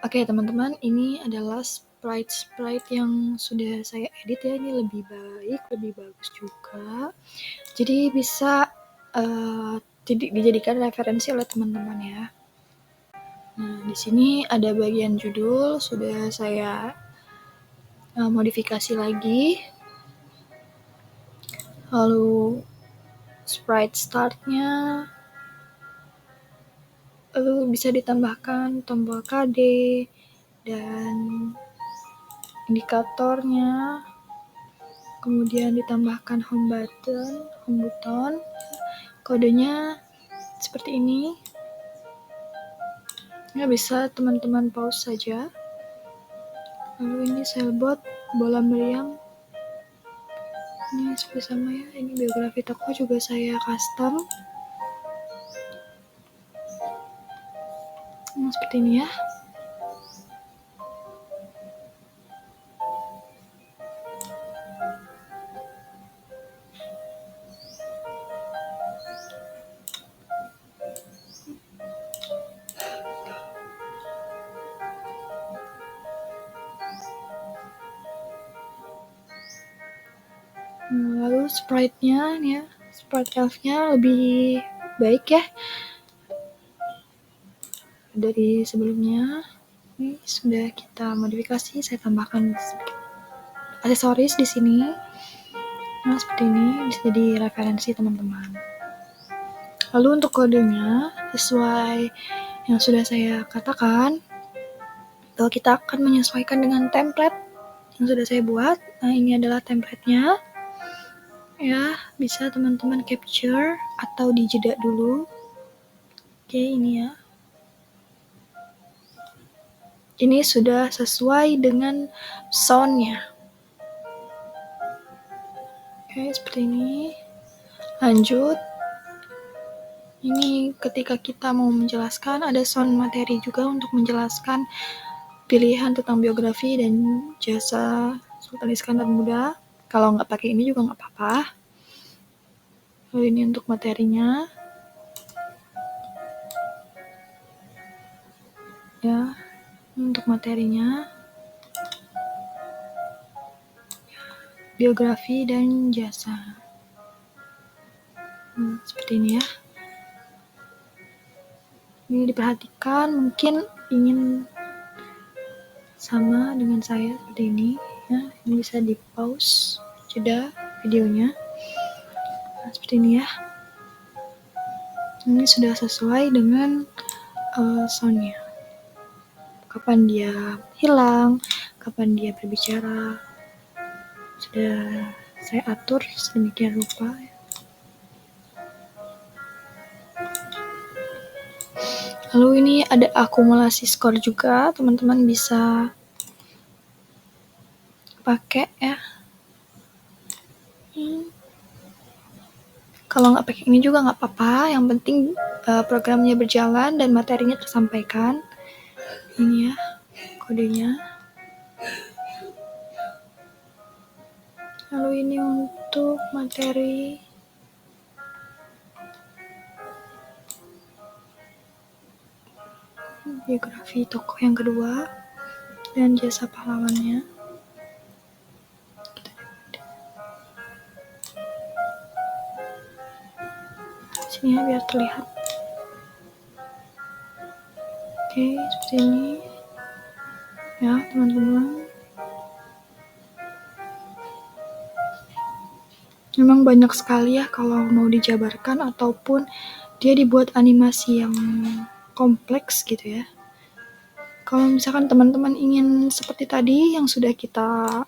Oke teman-teman, ini adalah sprite yang sudah saya edit ya, ini lebih baik, lebih bagus juga. Jadi bisa dijadikan referensi oleh teman-teman ya. Nah, di sini ada bagian judul, sudah saya modifikasi lagi. Lalu sprite startnya, lalu bisa ditambahkan tombol KD dan indikatornya, kemudian ditambahkan home button, kodenya seperti ini. Ya, bisa teman-teman pause saja. Lalu ini sailboat, bola meriam, ini seperti sama ya. Ini biografi toko juga saya custom. Nah, seperti ini ya. Lalu sprite-nya nih ya, sprite elf-nya lebih baik ya dari sebelumnya. Ini sudah kita modifikasi, saya tambahkan aksesoris di sini. Nah, seperti ini bisa jadi referensi teman-teman. Lalu untuk kodenya sesuai yang sudah saya katakan, bahwa kita akan menyesuaikan dengan template yang sudah saya buat. Nah, ini adalah template-nya. Ya, bisa teman-teman capture atau dijeda dulu. Oke, ini ya. Ini sudah sesuai dengan sound-nya. Oke, seperti ini. Lanjut. Ini ketika kita mau menjelaskan, ada sound materi juga untuk menjelaskan pilihan tentang biografi dan jasa Sultan Iskandar Muda. Kalau nggak pakai ini juga nggak apa-apa. Lalu ini untuk materinya. Ya, untuk materinya. Biografi dan jasa. Seperti ini ya. Ini diperhatikan, mungkin ingin sama dengan saya seperti ini ya. Ini bisa di pause, jeda videonya. Nah, seperti ini ya. Ini sudah sesuai dengan soundnya. Kapan dia hilang, kapan dia berbicara, sudah saya atur sedemikian rupa. Lalu ini ada akumulasi skor juga, teman-teman bisa pakai ya. Kalau nggak pakai ini juga nggak apa-apa, yang penting programnya berjalan dan materinya tersampaikan. Ini ya kodenya. Lalu ini untuk materi biografi tokoh yang kedua dan jasa pahlawannya. Sini ya biar terlihat. Oke, seperti ini ya teman-teman. Memang banyak sekali ya kalau mau dijabarkan ataupun dia dibuat animasi yang kompleks gitu ya. Kalau misalkan teman-teman ingin seperti tadi yang sudah kita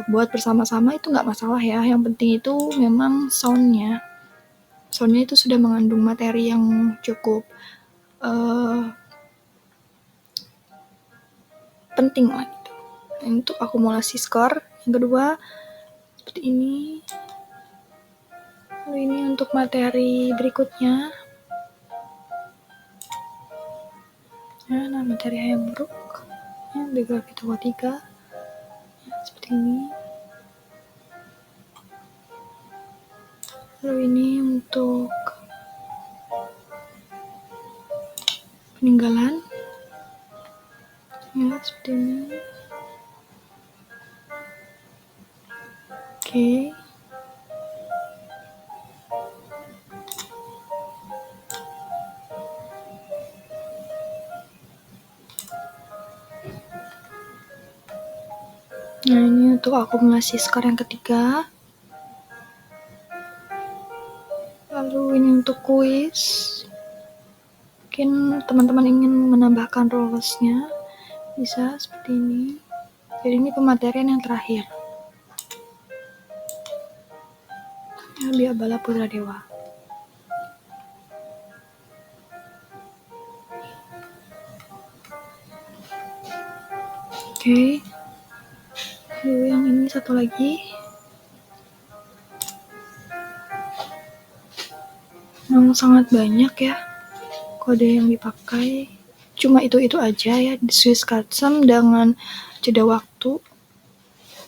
buat bersama-sama itu nggak masalah ya. Yang penting itu memang soundnya itu sudah mengandung materi yang cukup penting lah gitu. Untuk akumulasi skor yang kedua seperti ini. Lalu ini untuk materi berikutnya. Nah, materi yang buruk ya, biografi tokoh 3 ya, seperti ini. Lalu ini untuk peninggalan Ya, seperti ini. Oke. Nah, ini untuk akumulasi skor yang ketiga. Lalu ini untuk kuis. Mungkin teman-teman ingin menambahkan rules-nya, bisa seperti ini. Jadi ini pematerian yang terakhir. Ya, Bia Bala Putra Dewa. Oke. Lalu yang ini satu lagi. Memang sangat banyak ya kode yang dipakai. Cuma itu aja ya di Swiss Custom dengan jeda waktu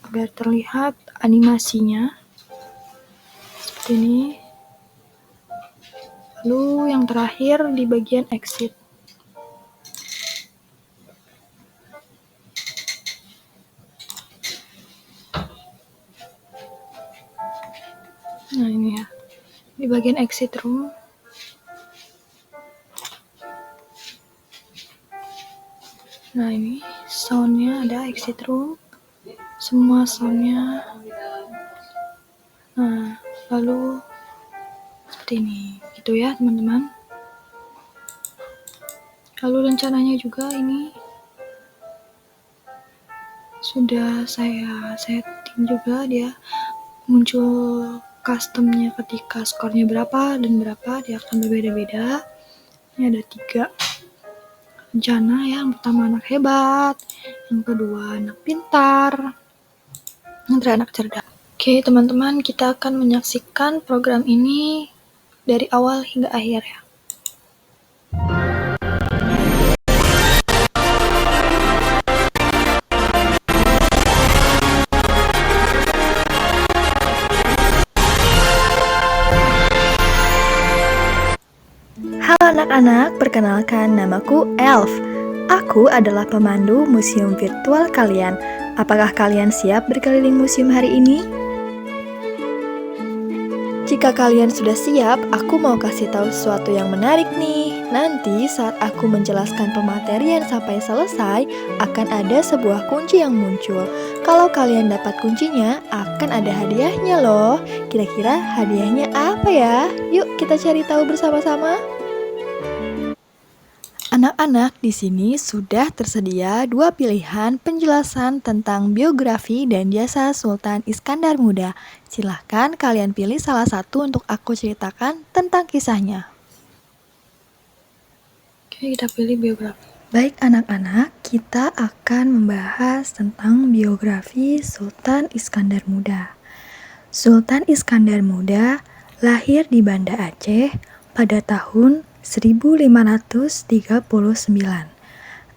agar terlihat animasinya seperti ini. Lalu yang terakhir di bagian exit. Nah, ini ya. Di bagian exit room. Nah, ini soundnya ada exit room. Semua soundnya. Nah, lalu seperti ini. Gitu ya, teman-teman. Lalu rencananya juga ini sudah saya setting juga, dia muncul customnya ketika skornya berapa dan berapa, dia akan berbeda-beda. Ini ada 3 rencana ya. Yang pertama anak hebat, yang kedua anak pintar, yang terakhir anak cerdas. Oke teman-teman, kita akan menyaksikan program ini dari awal hingga akhir ya. Halo anak-anak, perkenalkan namaku Elf. Aku adalah pemandu museum virtual kalian. Apakah kalian siap berkeliling museum hari ini? Jika kalian sudah siap, aku mau kasih tahu sesuatu yang menarik nih. Nanti saat aku menjelaskan pematerian sampai selesai, akan ada sebuah kunci yang muncul. Kalau kalian dapat kuncinya, akan ada hadiahnya loh. Kira-kira hadiahnya apa ya? Yuk kita cari tahu bersama-sama. Anak-anak, di sini sudah tersedia 2 pilihan penjelasan tentang biografi dan jasa Sultan Iskandar Muda. Silahkan kalian pilih salah satu untuk aku ceritakan tentang kisahnya. Oke, kita pilih biografi. Baik anak-anak, kita akan membahas tentang biografi Sultan Iskandar Muda. Sultan Iskandar Muda lahir di Banda Aceh pada tahun 1539.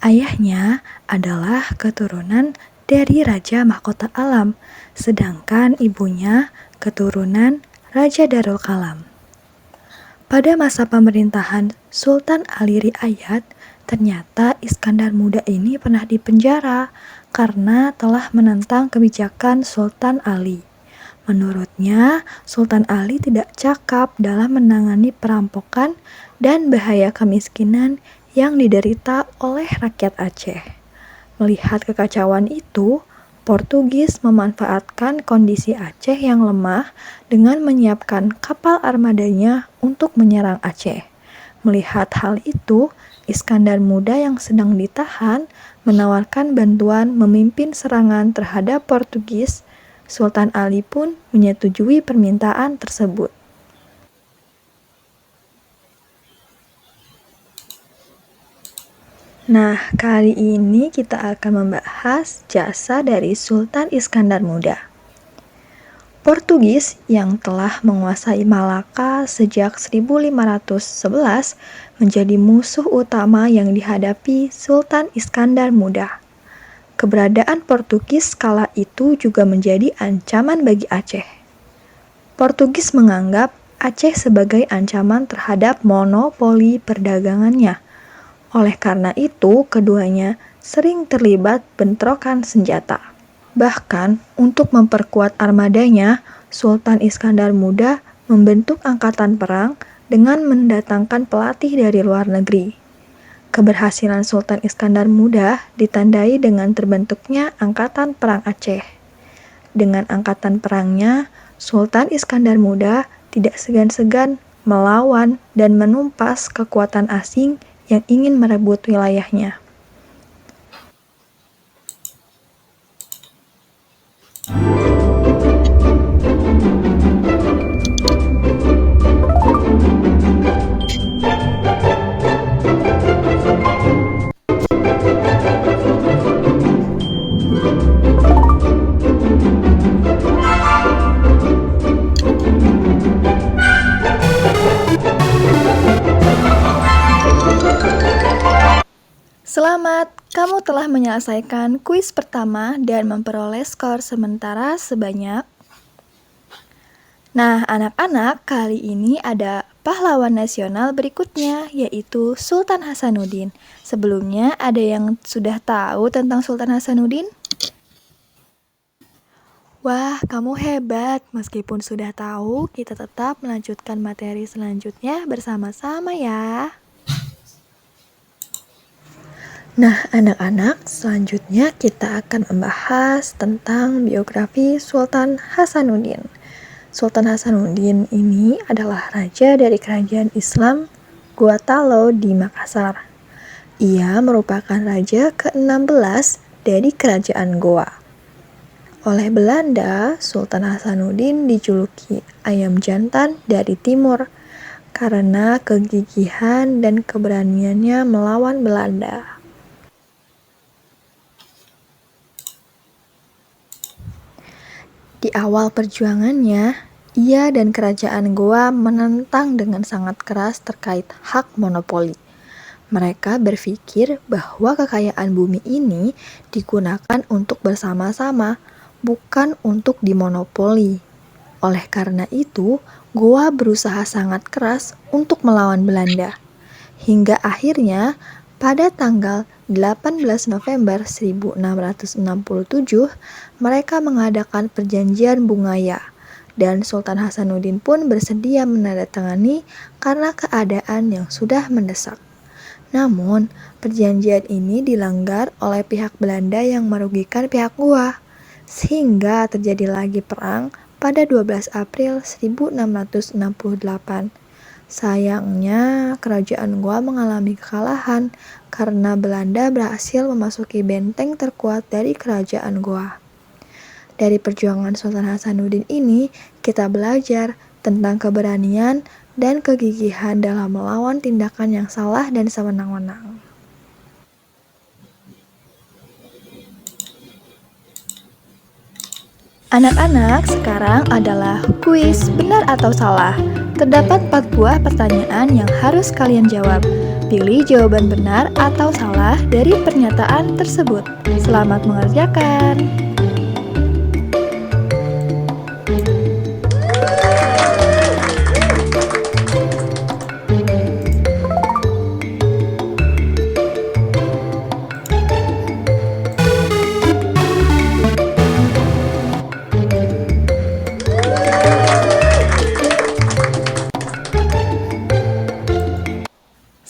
Ayahnya adalah keturunan dari Raja Mahkota Alam, sedangkan ibunya keturunan Raja Darul Kalam. Pada masa pemerintahan Sultan Ali Riayat, ternyata Iskandar Muda ini pernah dipenjara karena telah menentang kebijakan Sultan Ali. Menurutnya, Sultan Ali tidak cakap dalam menangani perampokan dan bahaya kemiskinan yang diderita oleh rakyat Aceh. Melihat kekacauan itu, Portugis memanfaatkan kondisi Aceh yang lemah dengan menyiapkan kapal armadanya untuk menyerang Aceh. Melihat hal itu, Iskandar Muda yang sedang ditahan menawarkan bantuan memimpin serangan terhadap Portugis. Sultan Ali pun menyetujui permintaan tersebut. Nah, kali ini kita akan membahas jasa dari Sultan Iskandar Muda. Portugis yang telah menguasai Malaka sejak 1511 menjadi musuh utama yang dihadapi Sultan Iskandar Muda. Keberadaan Portugis kala itu juga menjadi ancaman bagi Aceh. Portugis menganggap Aceh sebagai ancaman terhadap monopoli perdagangannya. Oleh karena itu, keduanya sering terlibat bentrokan senjata. Bahkan, untuk memperkuat armadanya, Sultan Iskandar Muda membentuk angkatan perang dengan mendatangkan pelatih dari luar negeri. Keberhasilan Sultan Iskandar Muda ditandai dengan terbentuknya Angkatan Perang Aceh. Dengan angkatan perangnya, Sultan Iskandar Muda tidak segan-segan melawan dan menumpas kekuatan asing yang ingin merebut wilayahnya. Selamat, kamu telah menyelesaikan kuis pertama dan memperoleh skor sementara sebanyak. Nah, anak-anak, kali ini ada pahlawan nasional berikutnya, yaitu Sultan Hasanuddin. Sebelumnya, ada yang sudah tahu tentang Sultan Hasanuddin? Wah, kamu hebat. Meskipun sudah tahu, kita tetap melanjutkan materi selanjutnya bersama-sama ya. Nah, anak-anak, selanjutnya kita akan membahas tentang biografi Sultan Hasanuddin. Sultan Hasanuddin ini adalah raja dari kerajaan Islam Gua Talo di Makassar. Ia merupakan raja ke-16 dari kerajaan Goa. Oleh Belanda, Sultan Hasanuddin dijuluki ayam jantan dari timur karena kegigihan dan keberaniannya melawan Belanda. Di awal perjuangannya, ia dan kerajaan Goa menentang dengan sangat keras terkait hak monopoli. Mereka berpikir bahwa kekayaan bumi ini digunakan untuk bersama-sama, bukan untuk dimonopoli. Oleh karena itu, Goa berusaha sangat keras untuk melawan Belanda. Hingga akhirnya, pada tanggal 18 November 1667, mereka mengadakan perjanjian Bungaya, dan Sultan Hasanuddin pun bersedia menandatangani karena keadaan yang sudah mendesak. Namun, perjanjian ini dilanggar oleh pihak Belanda yang merugikan pihak Goa, sehingga terjadi lagi perang pada 12 April 1668. Sayangnya, kerajaan Goa mengalami kekalahan karena Belanda berhasil memasuki benteng terkuat dari kerajaan Goa. Dari perjuangan Sultan Hasanuddin ini, kita belajar tentang keberanian dan kegigihan dalam melawan tindakan yang salah dan sewenang-wenang. Anak-anak, sekarang adalah kuis benar atau salah. Terdapat 4 buah pertanyaan yang harus kalian jawab. Pilih jawaban benar atau salah dari pernyataan tersebut. Selamat mengerjakan.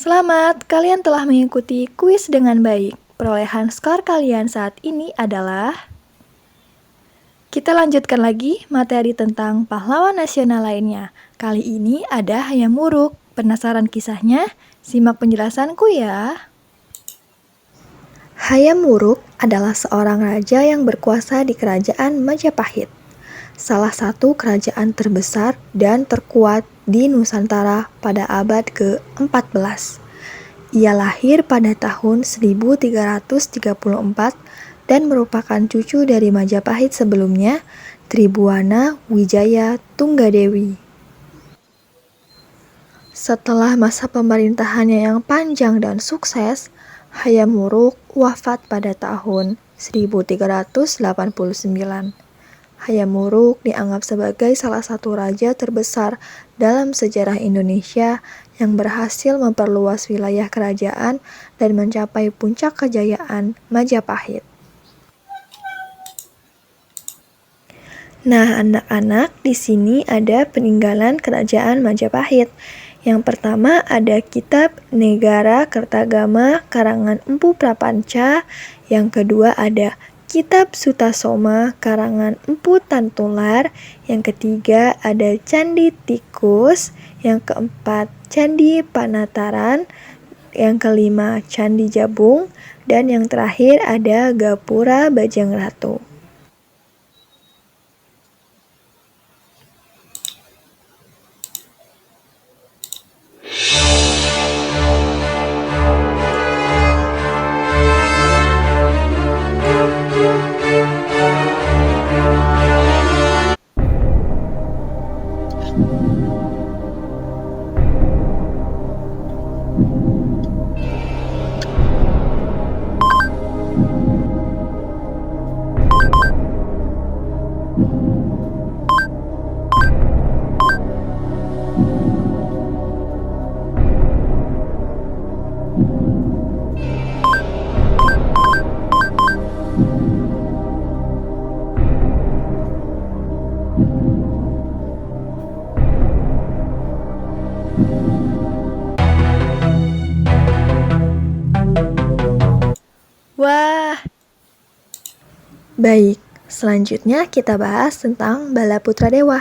Selamat, kalian telah mengikuti kuis dengan baik. Perolehan skor kalian saat ini adalah... Kita lanjutkan lagi materi tentang pahlawan nasional lainnya. Kali ini ada Hayam Wuruk. Penasaran kisahnya? Simak penjelasanku ya. Hayam Wuruk adalah seorang raja yang berkuasa di kerajaan Majapahit, salah satu kerajaan terbesar dan terkuat di Nusantara pada abad ke-14. Ia lahir pada tahun 1334 dan merupakan cucu dari Majapahit sebelumnya, Tribhuwana Wijaya Tunggadewi. Setelah masa pemerintahannya yang panjang dan sukses, Hayam Wuruk wafat pada tahun 1389. Hayam Wuruk dianggap sebagai salah satu raja terbesar dalam sejarah Indonesia yang berhasil memperluas wilayah kerajaan dan mencapai puncak kejayaan Majapahit. Nah, anak-anak, di sini ada peninggalan kerajaan Majapahit. Yang pertama ada kitab Negara Kertagama karangan Empu Prapanca. Yang kedua ada kitab Sutasoma karangan Empu Tantular. Yang ketiga ada Candi Tikus. Yang keempat Candi Panataran. Yang kelima Candi Jabung. Dan yang terakhir ada Gapura Bajangratu. Wah, baik. Selanjutnya kita bahas tentang Balaputra Dewa.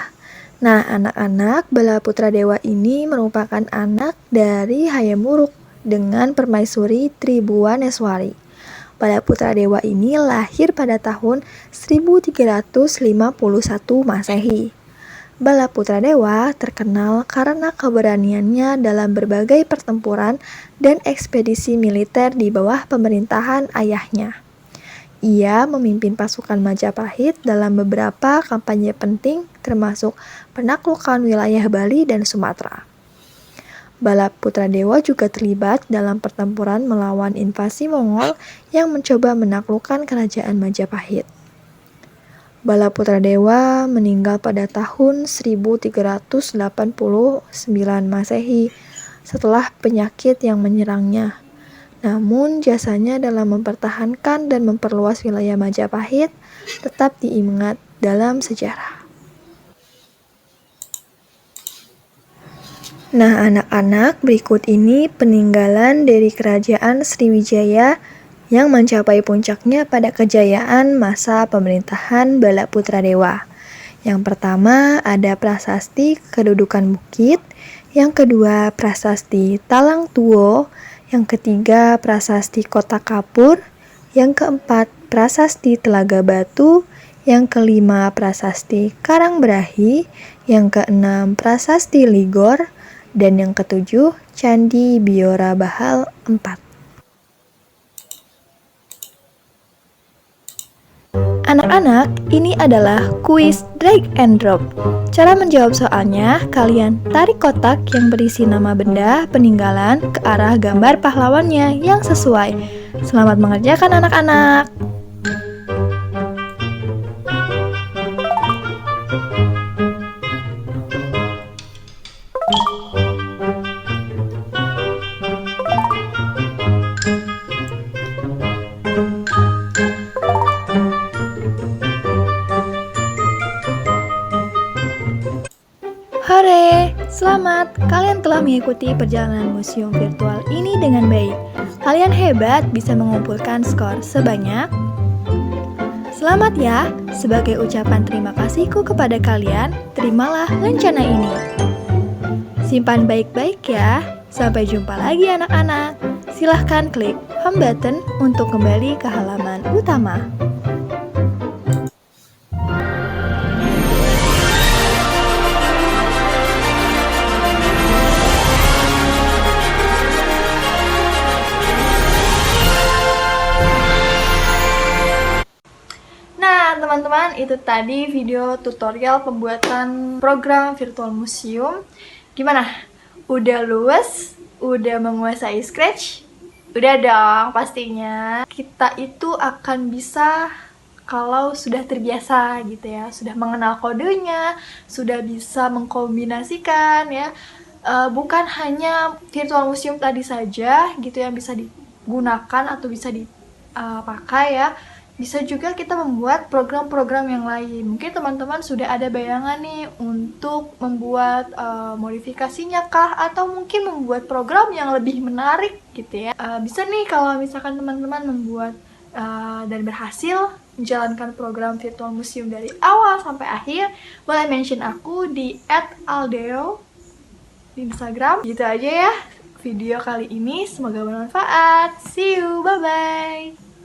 Nah, anak-anak, Balaputra Dewa ini merupakan anak dari Hayam Wuruk dengan permaisuri Tribuaneswari. Balaputra Dewa ini lahir pada tahun 1351 Masehi. Balaputra Dewa terkenal karena keberaniannya dalam berbagai pertempuran dan ekspedisi militer di bawah pemerintahan ayahnya. Ia memimpin pasukan Majapahit dalam beberapa kampanye penting termasuk penaklukan wilayah Bali dan Sumatera. Balaputra Dewa juga terlibat dalam pertempuran melawan invasi Mongol yang mencoba menaklukkan kerajaan Majapahit. Balaputra Dewa meninggal pada tahun 1389 Masehi setelah penyakit yang menyerangnya. Namun jasanya dalam mempertahankan dan memperluas wilayah Majapahit tetap diingat dalam sejarah. Nah, anak-anak, berikut ini peninggalan dari Kerajaan Sriwijaya yang mencapai puncaknya pada kejayaan masa pemerintahan Balaputra Dewa. Yang pertama ada prasasti kedudukan bukit, yang kedua prasasti Talang Tuo, yang ketiga prasasti Kota Kapur, yang keempat prasasti Telaga Batu, yang kelima prasasti Karangberahi, yang keenam prasasti Ligor, dan yang ketujuh Candi Biora Bahal 4. Anak-anak, ini adalah kuis drag and drop. Cara menjawab soalnya, kalian tarik kotak yang berisi nama benda peninggalan ke arah gambar pahlawannya yang sesuai. Selamat mengerjakan anak-anak. Hore, selamat! Kalian telah mengikuti perjalanan museum virtual ini dengan baik. Kalian hebat bisa mengumpulkan skor sebanyak. Selamat ya, sebagai ucapan terima kasihku kepada kalian, terimalah lencana ini. Simpan baik-baik ya. Sampai jumpa lagi anak-anak. Silahkan klik home button untuk kembali ke halaman utama. Teman-teman, itu tadi video tutorial pembuatan program virtual museum. Gimana? Udah luwes? Udah menguasai Scratch? Udah dong pastinya. Kita itu akan bisa kalau sudah terbiasa gitu ya, sudah mengenal kodenya, sudah bisa mengkombinasikan ya, bukan hanya virtual museum tadi saja gitu yang bisa digunakan atau bisa dipakai ya. Bisa juga kita membuat program-program yang lain. Mungkin teman-teman sudah ada bayangan nih untuk membuat modifikasinya kah, atau mungkin membuat program yang lebih menarik gitu ya. Bisa nih kalau misalkan teman-teman membuat dan berhasil menjalankan program virtual museum dari awal sampai akhir, boleh mention aku di @aldeo di Instagram. Gitu aja ya video kali ini, semoga bermanfaat. See you, bye bye.